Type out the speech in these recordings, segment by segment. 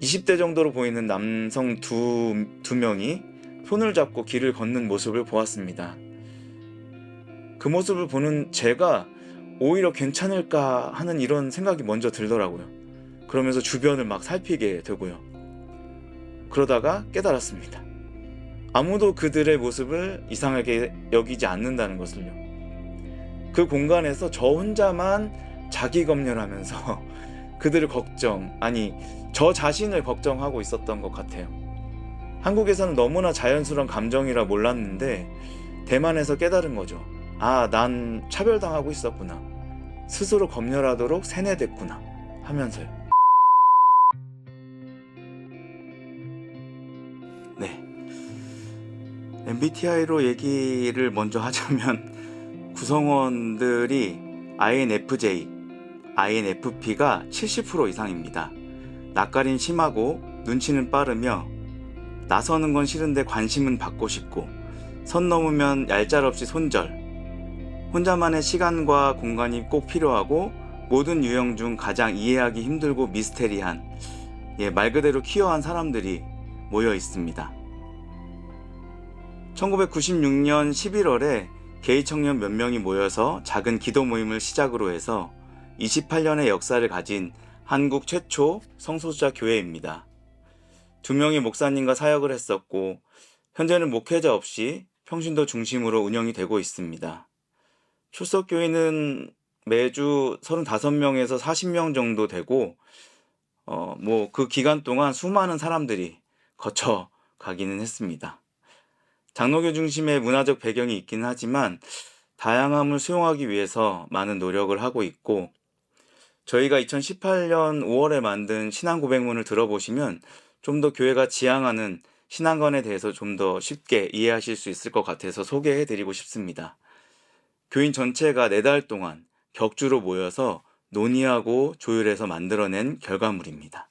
20대 정도로 보이는 남성 두 명이 손을 잡고 길을 걷는 모습을 보았습니다. 그 모습을 보는 제가 오히려 괜찮을까 하는 이런 생각이 먼저 들더라고요. 그러면서 주변을 막 살피게 되고요. 그러다가 깨달았습니다. 아무도 그들의 모습을 이상하게 여기지 않는다는 것을요. 그 공간에서 저 혼자만 자기 검열하면서 그들을 저 자신을 걱정하고 있었던 것 같아요. 한국에서는 너무나 자연스러운 감정이라 몰랐는데 대만에서 깨달은 거죠. 아, 난 차별당하고 있었구나. 스스로 검열하도록 세뇌됐구나 하면서요. 네. MBTI로 얘기를 먼저 하자면 구성원들이 INFJ, INFP가 70% 이상입니다. 낯가림 심하고 눈치는 빠르며 나서는 건 싫은데 관심은 받고 싶고 선 넘으면 얄짤없이 손절, 혼자만의 시간과 공간이 꼭 필요하고 모든 유형 중 가장 이해하기 힘들고 미스테리한, 말 그대로 퀴어한 사람들이 모여 있습니다. 1996년 11월에 게이 청년 몇 명이 모여서 작은 기도 모임을 시작으로 해서 28년의 역사를 가진 한국 최초 성소수자 교회입니다. 2명의 목사님과 사역을 했었고 현재는 목회자 없이 평신도 중심으로 운영이 되고 있습니다. 출석교인은 매주 35명에서 40명 정도 되고 그 기간 동안 수많은 사람들이 거쳐 가기는 했습니다. 장로교 중심의 문화적 배경이 있긴 하지만 다양함을 수용하기 위해서 많은 노력을 하고 있고, 저희가 2018년 5월에 만든 신앙 고백문을 들어보시면 좀 더 교회가 지향하는 신앙관에 대해서 좀 더 쉽게 이해하실 수 있을 것 같아서 소개해드리고 싶습니다. 교인 전체가 4달 동안 격주로 모여서 논의하고 조율해서 만들어낸 결과물입니다.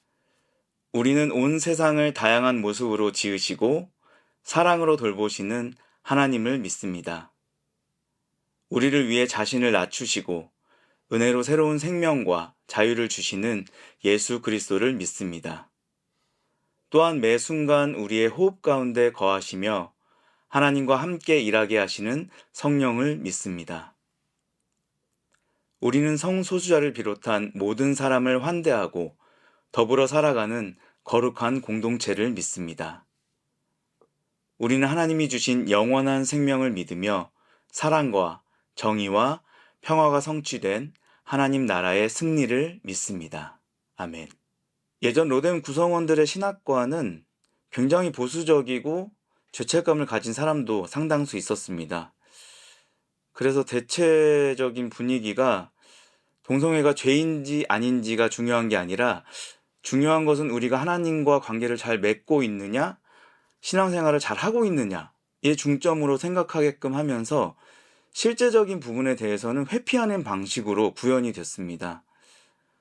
우리는 온 세상을 다양한 모습으로 지으시고 사랑으로 돌보시는 하나님을 믿습니다. 우리를 위해 자신을 낮추시고 은혜로 새로운 생명과 자유를 주시는 예수 그리스도를 믿습니다. 또한 매 순간 우리의 호흡 가운데 거하시며 하나님과 함께 일하게 하시는 성령을 믿습니다. 우리는 성소수자를 비롯한 모든 사람을 환대하고 더불어 살아가는 거룩한 공동체를 믿습니다. 우리는 하나님이 주신 영원한 생명을 믿으며 사랑과 정의와 평화가 성취된 하나님 나라의 승리를 믿습니다. 아멘. 예전 로뎀 구성원들의 신학과는 굉장히 보수적이고 죄책감을 가진 사람도 상당수 있었습니다. 그래서 대체적인 분위기가 동성애가 죄인지 아닌지가 중요한 게 아니라 중요한 것은 우리가 하나님과 관계를 잘 맺고 있느냐, 신앙생활을 잘 하고 있느냐에 중점으로 생각하게끔 하면서 실제적인 부분에 대해서는 회피하는 방식으로 구현이 됐습니다.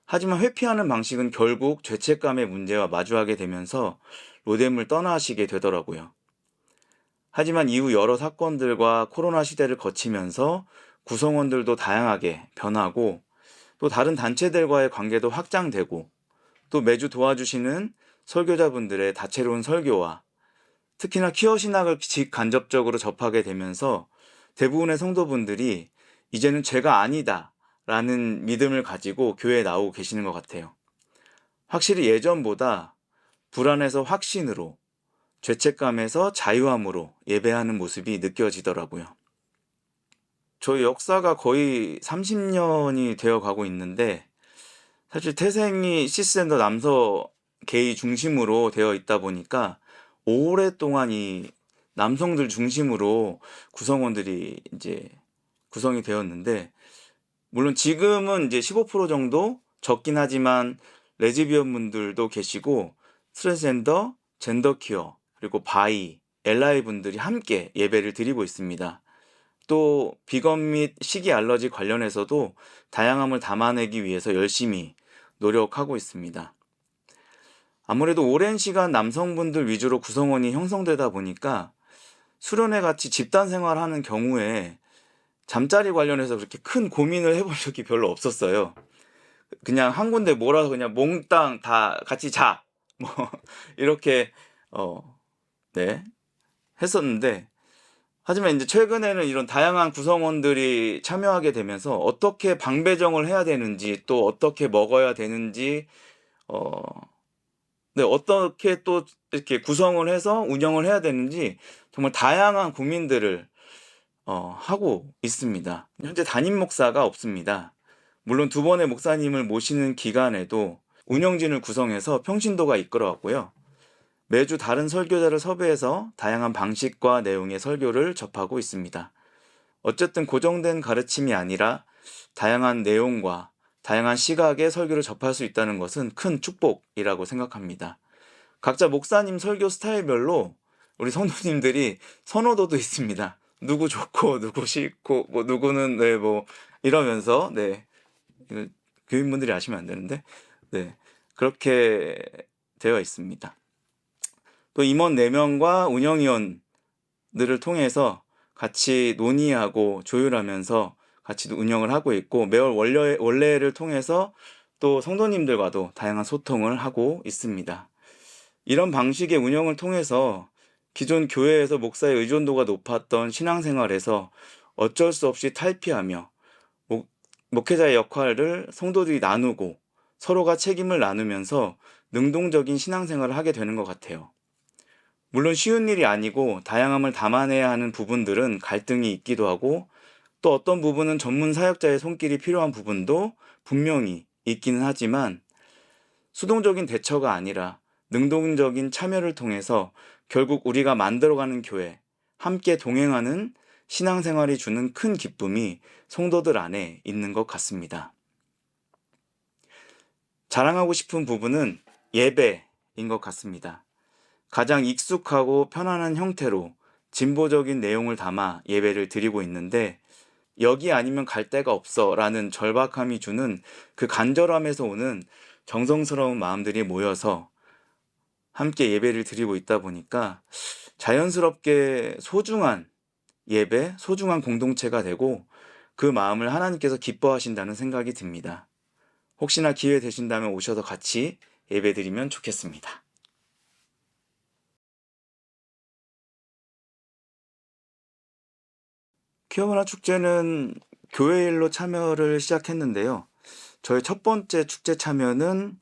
하지만 회피하는 방식은 결국 죄책감의 문제와 마주하게 되면서 로뎀을 떠나시게 되더라고요. 하지만 이후 여러 사건들과 코로나 시대를 거치면서 구성원들도 다양하게 변하고 또 다른 단체들과의 관계도 확장되고 또 매주 도와주시는 설교자분들의 다채로운 설교와 특히나 퀴어 신학을 직간접적으로 접하게 되면서 대부분의 성도분들이 이제는 죄가 아니다 라는 믿음을 가지고 교회에 나오고 계시는 것 같아요. 확실히 예전보다 불안에서 확신으로, 죄책감에서 자유함으로 예배하는 모습이 느껴지더라고요. 저희 역사가 거의 30년이 되어 가고 있는데 사실 태생이 시스젠더 남성 게이 중심으로 되어 있다 보니까 오랫동안 이 남성들 중심으로 구성원들이 이제 구성이 되었는데, 물론 지금은 이제 15% 정도 적긴 하지만 레즈비언 분들도 계시고 트랜스젠더, 젠더 퀴어, 그리고 바이, LI 분들이 함께 예배를 드리고 있습니다. 또 비건 및 식이 알러지 관련해서도 다양함을 담아내기 위해서 열심히 노력하고 있습니다. 아무래도 오랜 시간 남성분들 위주로 구성원이 형성되다 보니까 수련회 같이 집단 생활하는 경우에 잠자리 관련해서 그렇게 큰 고민을 해본 적이 별로 없었어요. 그냥 한 군데 몰아서 그냥 몽땅 다 같이 자 뭐 이렇게 어 네 했었는데, 하지만 이제 최근에는 이런 다양한 구성원들이 참여하게 되면서 어떻게 방 배정을 해야 되는지, 또 어떻게 먹어야 되는지, 어 네 어떻게 또 이렇게 구성을 해서 운영을 해야 되는지 정말 다양한 고민들을 하고 있습니다. 현재 담임 목사가 없습니다. 물론 두 번의 목사님을 모시는 기간에도 운영진을 구성해서 평신도가 이끌어 왔고요. 매주 다른 설교자를 섭외해서 다양한 방식과 내용의 설교를 접하고 있습니다. 어쨌든 고정된 가르침이 아니라 다양한 내용과 다양한 시각의 설교를 접할 수 있다는 것은 큰 축복이라고 생각합니다. 각자 목사님 설교 스타일별로 우리 성도님들이 선호도도 있습니다. 누구 좋고 누구 싫고 뭐 누구는 뭐 이러면서 이거 교인분들이 아시면 안 되는데 그렇게 되어 있습니다. 또 임원 4명과 운영위원들을 통해서 같이 논의하고 조율하면서 같이 운영을 하고 있고, 매월 원래를 통해서 또 성도님들과도 다양한 소통을 하고 있습니다. 이런 방식의 운영을 통해서 기존 교회에서 목사의 의존도가 높았던 신앙생활에서 어쩔 수 없이 탈피하며 목회자의 역할을 성도들이 나누고 서로가 책임을 나누면서 능동적인 신앙생활을 하게 되는 것 같아요. 물론 쉬운 일이 아니고 다양함을 담아내야 하는 부분들은 갈등이 있기도 하고, 또 어떤 부분은 전문 사역자의 손길이 필요한 부분도 분명히 있기는 하지만, 수동적인 대처가 아니라 능동적인 참여를 통해서 결국 우리가 만들어가는 교회, 함께 동행하는 신앙생활이 주는 큰 기쁨이 성도들 안에 있는 것 같습니다. 자랑하고 싶은 부분은 예배인 것 같습니다. 가장 익숙하고 편안한 형태로 진보적인 내용을 담아 예배를 드리고 있는데, 여기 아니면 갈 데가 없어 라는 절박함이 주는 그 간절함에서 오는 정성스러운 마음들이 모여서 함께 예배를 드리고 있다 보니까 자연스럽게 소중한 예배, 소중한 공동체가 되고 그 마음을 하나님께서 기뻐하신다는 생각이 듭니다. 혹시나 기회 되신다면 오셔서 같이 예배 드리면 좋겠습니다. 퀴어문화 축제는 교회 일로 참여를 시작했는데요. 저의 첫 번째 축제 참여는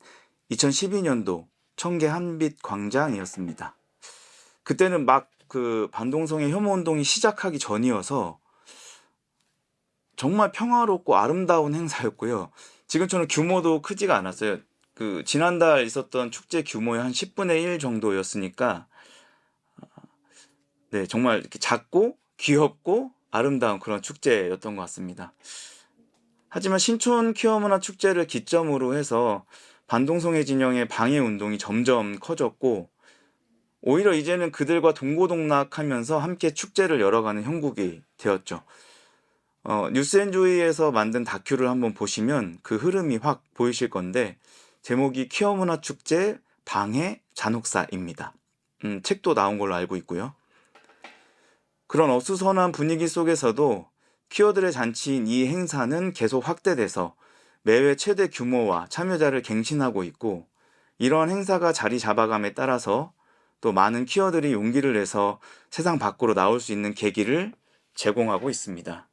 2012년도 청계 한빛 광장이었습니다. 그때는 막 그 반동성애 혐오 운동이 시작하기 전이어서 정말 평화롭고 아름다운 행사였고요. 지금처럼 규모도 크지가 않았어요. 그 지난달 있었던 축제 규모의 한 10분의 1 정도였으니까 정말 이렇게 작고 귀엽고 아름다운 그런 축제였던 것 같습니다. 하지만 신촌 퀴어문화 축제를 기점으로 해서 반동성애 진영의 방해 운동이 점점 커졌고, 오히려 이제는 그들과 동고동락하면서 함께 축제를 열어가는 형국이 되었죠. 뉴스앤조이에서 만든 다큐를 한번 보시면 그 흐름이 확 보이실 건데, 제목이 퀴어문화 축제 방해 잔혹사입니다. 책도 나온 걸로 알고 있고요. 그런 어수선한 분위기 속에서도 퀴어들의 잔치인 이 행사는 계속 확대돼서 매회 최대 규모와 참여자를 갱신하고 있고, 이러한 행사가 자리 잡아감에 따라서 또 많은 퀴어들이 용기를 내서 세상 밖으로 나올 수 있는 계기를 제공하고 있습니다.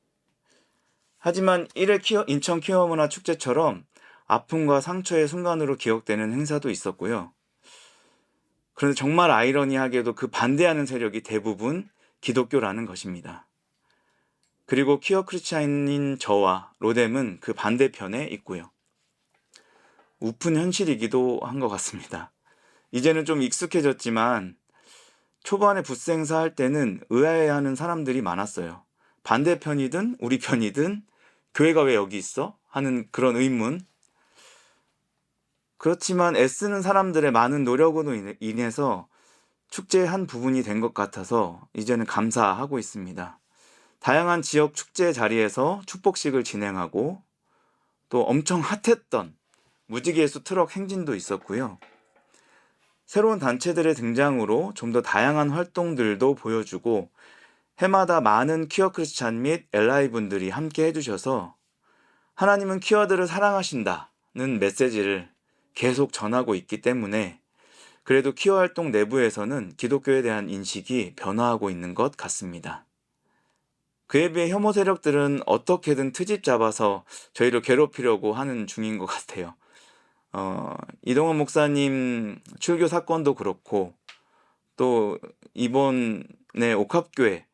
하지만 1회 인천 퀴어문화 축제처럼 아픔과 상처의 순간으로 기억되는 행사도 있었고요. 그런데 정말 아이러니하게도 그 반대하는 세력이 대부분 기독교라는 것입니다. 그리고 퀴어 크리스찬인 저와 로뎀은 그 반대편에 있고요. 우픈 현실이기도 한 것 같습니다. 이제는 좀 익숙해졌지만 초반에 부스 행사 할 때는 의아해하는 사람들이 많았어요. 반대편이든 우리 편이든 교회가 왜 여기 있어? 하는 그런 의문. 그렇지만 애쓰는 사람들의 많은 노력으로 인해서 축제의 한 부분이 된 것 같아서 이제는 감사하고 있습니다. 다양한 지역 축제 자리에서 축복식을 진행하고, 또 엄청 핫했던 무지개수 트럭 행진도 있었고요. 새로운 단체들의 등장으로 좀 더 다양한 활동들도 보여주고, 해마다 많은 퀴어 크리스찬 및 LI 분들이 함께 해주셔서 하나님은 퀴어들을 사랑하신다는 메시지를 계속 전하고 있기 때문에 그래도 퀴어 활동 내부에서는 기독교에 대한 인식이 변화하고 있는 것 같습니다. 그에 비해 혐오 세력들은 어떻게든 트집 잡아서 저희를 괴롭히려고 하는 중인 것 같아요. 이동원 목사님 출교 사건도 그렇고, 또 이번에 옥합교회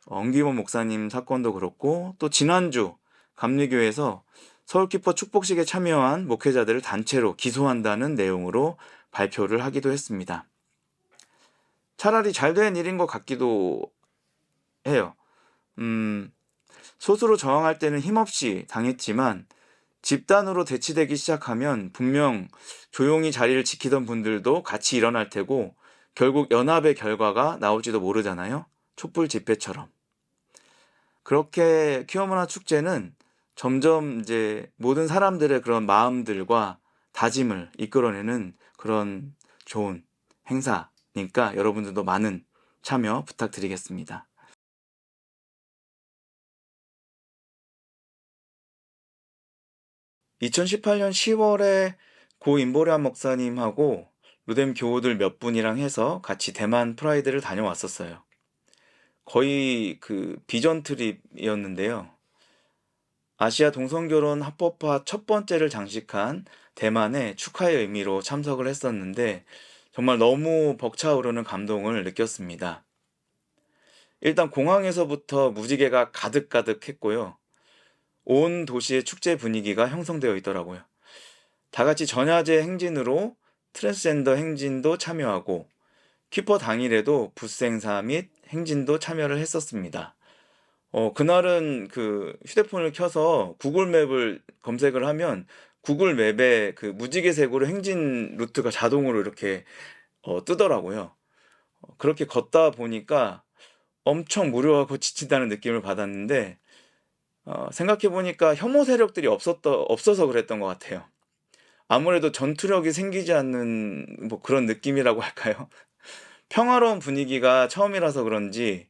엄기범 목사님 사건도 그렇고, 또 지난주 감리교에서 서울키퍼 축복식에 참여한 목회자들을 단체로 기소한다는 내용으로 발표를 하기도 했습니다. 차라리 잘된 일인 것 같기도 해요. 소수로 저항할 때는 힘없이 당했지만 집단으로 대치되기 시작하면 분명 조용히 자리를 지키던 분들도 같이 일어날 테고 결국 연합의 결과가 나올지도 모르잖아요. 촛불 집회처럼. 그렇게 퀴어 문화 축제는 점점 이제 모든 사람들의 그런 마음들과 다짐을 이끌어내는 그런 좋은 행사니까 여러분들도 많은 참여 부탁드리겠습니다. 2018년 10월에 고 임보란 목사님하고 루뎀 교우들 몇 분이랑 해서 같이 대만 프라이드를 다녀왔었어요. 거의 그 비전 트립이었는데요. 아시아 동성결혼 합법화 첫 번째를 장식한 대만의 축하의 의미로 참석을 했었는데 정말 너무 벅차오르는 감동을 느꼈습니다. 일단 공항에서부터 무지개가 가득가득했고요. 온 도시의 축제 분위기가 형성되어 있더라고요. 다 같이 전야제 행진으로 트랜스젠더 행진도 참여하고 퀴퍼 당일에도 부스 행사 및 행진도 참여를 했었습니다. 그날은 그 휴대폰을 켜서 구글 맵을 검색을 하면 구글 맵에 그 무지개색으로 행진 루트가 자동으로 이렇게 뜨더라고요. 그렇게 걷다 보니까 엄청 무료하고 지친다는 느낌을 받았는데 생각해 보니까 혐오 세력들이 없어서 그랬던 것 같아요. 아무래도 전투력이 생기지 않는 뭐 그런 느낌이라고 할까요? 평화로운 분위기가 처음이라서 그런지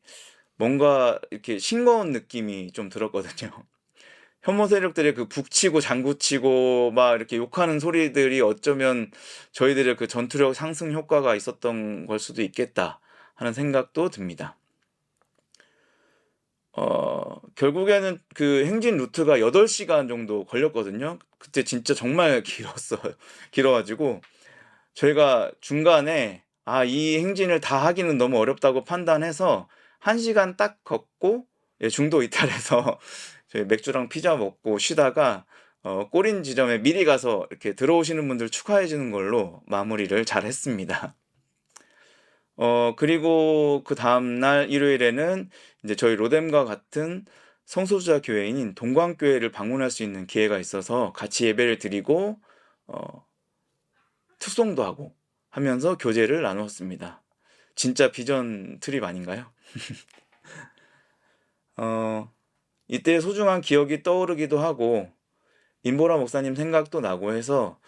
뭔가 이렇게 싱거운 느낌이 좀 들었거든요. 혐오 세력들의 그 북치고 장구치고 막 이렇게 욕하는 소리들이 어쩌면 저희들의 그 전투력 상승 효과가 있었던 걸 수도 있겠다 하는 생각도 듭니다. 결국에는 그 행진 루트가 8시간 정도 걸렸거든요. 그때 진짜 정말 길어가지고 저희가 중간에 이 행진을 다 하기는 너무 어렵다고 판단해서 1시간 딱 걷고 중도 이탈해서 저희 맥주랑 피자 먹고 쉬다가 꼬린 지점에 미리 가서 이렇게 들어오시는 분들 축하해 주는 걸로 마무리를 잘 했습니다. 그리고 그 다음날 일요일에는 이제 저희 로뎀과 같은 성소수자 교회인 동광교회를 방문할 수 있는 기회가 있어서 같이 예배를 드리고 특송도 하고 하면서 교제를 나누었습니다. 진짜 비전 트립 아닌가요? 이때의 소중한 기억이 떠오르기도 하고 임보라 목사님 생각도 나고 해서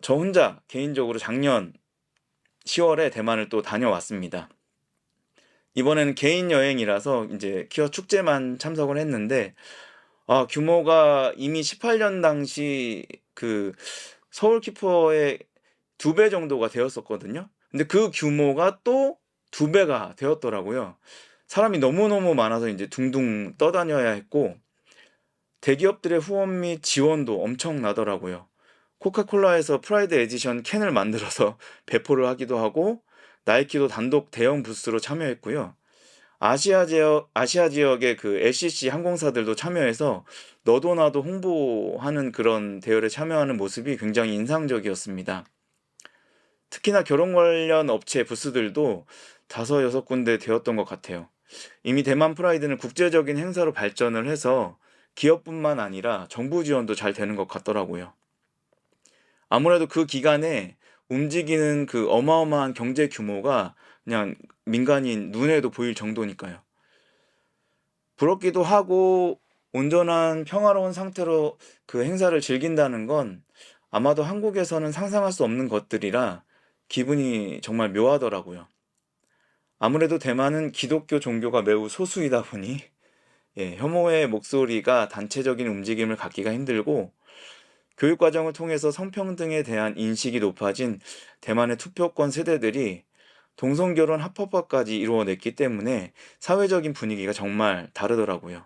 저 혼자 개인적으로 작년 10월에 대만을 또 다녀왔습니다. 이번에는 개인 여행이라서 이제 퀴어 축제만 참석을 했는데 규모가 이미 18년 당시 그 서울 키퍼의 2배 정도가 되었었거든요. 근데 그 규모가 또 2배가 되었더라고요. 사람이 너무너무 많아서 이제 둥둥 떠다녀야 했고 대기업들의 후원 및 지원도 엄청나더라고요. 코카콜라에서 프라이드 에디션 캔을 만들어서 배포를 하기도 하고 나이키도 단독 대형 부스로 참여했고요. 아시아 지역의 그 LCC 항공사들도 참여해서 너도 나도 홍보하는 그런 대열에 참여하는 모습이 굉장히 인상적이었습니다. 특히나 결혼 관련 업체 부스들도 5, 6군데 되었던 것 같아요. 이미 대만 프라이드는 국제적인 행사로 발전을 해서 기업뿐만 아니라 정부 지원도 잘 되는 것 같더라고요. 아무래도 그 기간에 움직이는 그 어마어마한 경제 규모가 그냥 민간인 눈에도 보일 정도니까요. 부럽기도 하고 온전한 평화로운 상태로 그 행사를 즐긴다는 건 아마도 한국에서는 상상할 수 없는 것들이라 기분이 정말 묘하더라고요. 아무래도 대만은 기독교 종교가 매우 소수이다 보니 혐오의 목소리가 단체적인 움직임을 갖기가 힘들고 교육 과정을 통해서 성평등에 대한 인식이 높아진 대만의 투표권 세대들이 동성결혼 합법화까지 이루어냈기 때문에 사회적인 분위기가 정말 다르더라고요.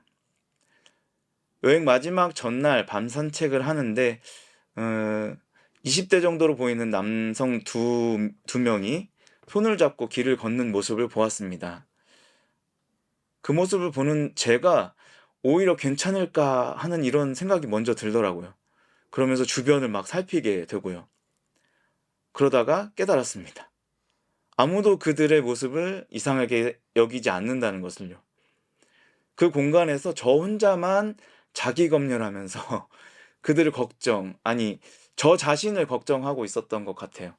여행 마지막 전날 밤 산책을 하는데 20대 정도로 보이는 남성 두 명이 손을 잡고 길을 걷는 모습을 보았습니다. 그 모습을 보는 제가 오히려 괜찮을까 하는 이런 생각이 먼저 들더라고요. 그러면서 주변을 막 살피게 되고요. 그러다가 깨달았습니다. 아무도 그들의 모습을 이상하게 여기지 않는다는 것을요. 그 공간에서 저 혼자만 자기 검열하면서 그들을 저 자신을 걱정하고 있었던 것 같아요.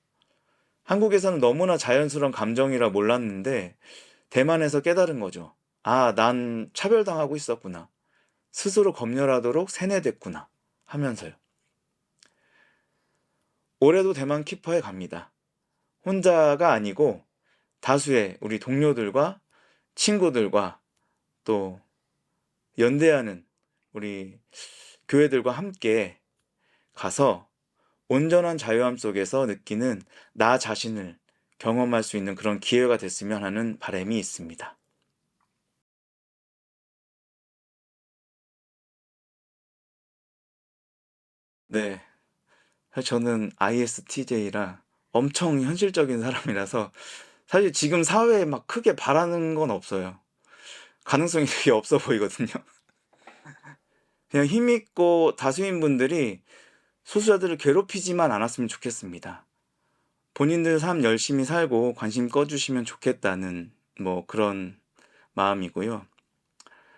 한국에서는 너무나 자연스러운 감정이라 몰랐는데 대만에서 깨달은 거죠. 아, 난 차별당하고 있었구나. 스스로 검열하도록 세뇌됐구나 하면서요. 올해도 대만 키퍼에 갑니다. 혼자가 아니고 다수의 우리 동료들과 친구들과 또 연대하는 우리 교회들과 함께 가서 온전한 자유함 속에서 느끼는 나 자신을 경험할 수 있는 그런 기회가 됐으면 하는 바람이 있습니다. 네. 사실 저는 ISTJ라 엄청 현실적인 사람이라서 사실 지금 사회에 막 크게 바라는 건 없어요. 가능성이 되게 없어 보이거든요. 그냥 힘있고 다수인 분들이 소수자들을 괴롭히지만 않았으면 좋겠습니다. 본인들 삶 열심히 살고 관심 꺼주시면 좋겠다는 뭐 그런 마음이고요.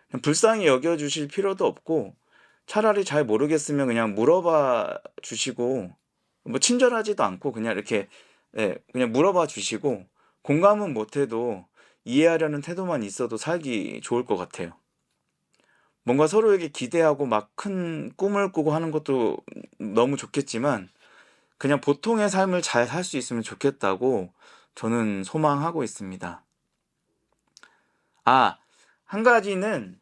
그냥 불쌍히 여겨주실 필요도 없고 차라리 잘 모르겠으면 그냥 물어봐 주시고 뭐 친절하지도 않고 그냥 이렇게 그냥 물어봐 주시고 공감은 못해도 이해하려는 태도만 있어도 살기 좋을 것 같아요. 뭔가 서로에게 기대하고 막 큰 꿈을 꾸고 하는 것도 너무 좋겠지만 그냥 보통의 삶을 잘 살 수 있으면 좋겠다고 저는 소망하고 있습니다. 아, 한 가지는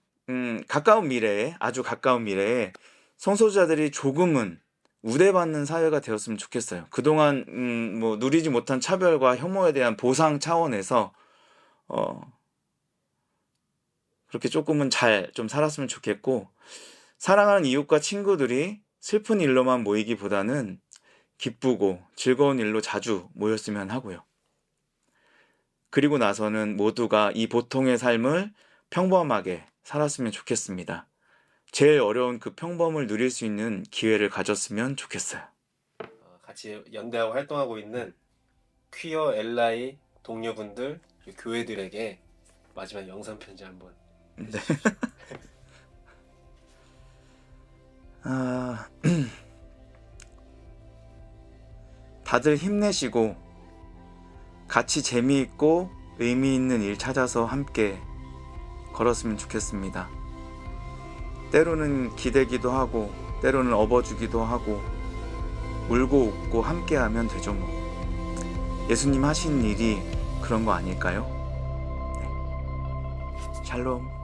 아주 가까운 미래에 성소수자들이 조금은 우대받는 사회가 되었으면 좋겠어요. 그동안 뭐 누리지 못한 차별과 혐오에 대한 보상 차원에서 어, 그렇게 조금은 잘 좀 살았으면 좋겠고 사랑하는 이웃과 친구들이 슬픈 일로만 모이기보다는 기쁘고 즐거운 일로 자주 모였으면 하고요. 그리고 나서는 모두가 이 보통의 삶을 평범하게 살았으면 좋겠습니다. 제일 어려운 그 평범을 누릴 수 있는 기회를 가졌으면 좋겠어요. 같이 연대하고 활동하고 있는 퀴어 엘라이 동료분들 그리고 교회들에게 마지막 영상 편지 한번 네. 아, 다들 힘내시고 같이 재미있고 의미 있는 일 찾아서 함께 걸었으면 좋겠습니다. 때로는 기대기도 하고 때로는 업어주기도 하고 울고 웃고 함께하면 되죠 뭐. 예수님 하신 일이 그런 거 아닐까요? 네. 샬롬.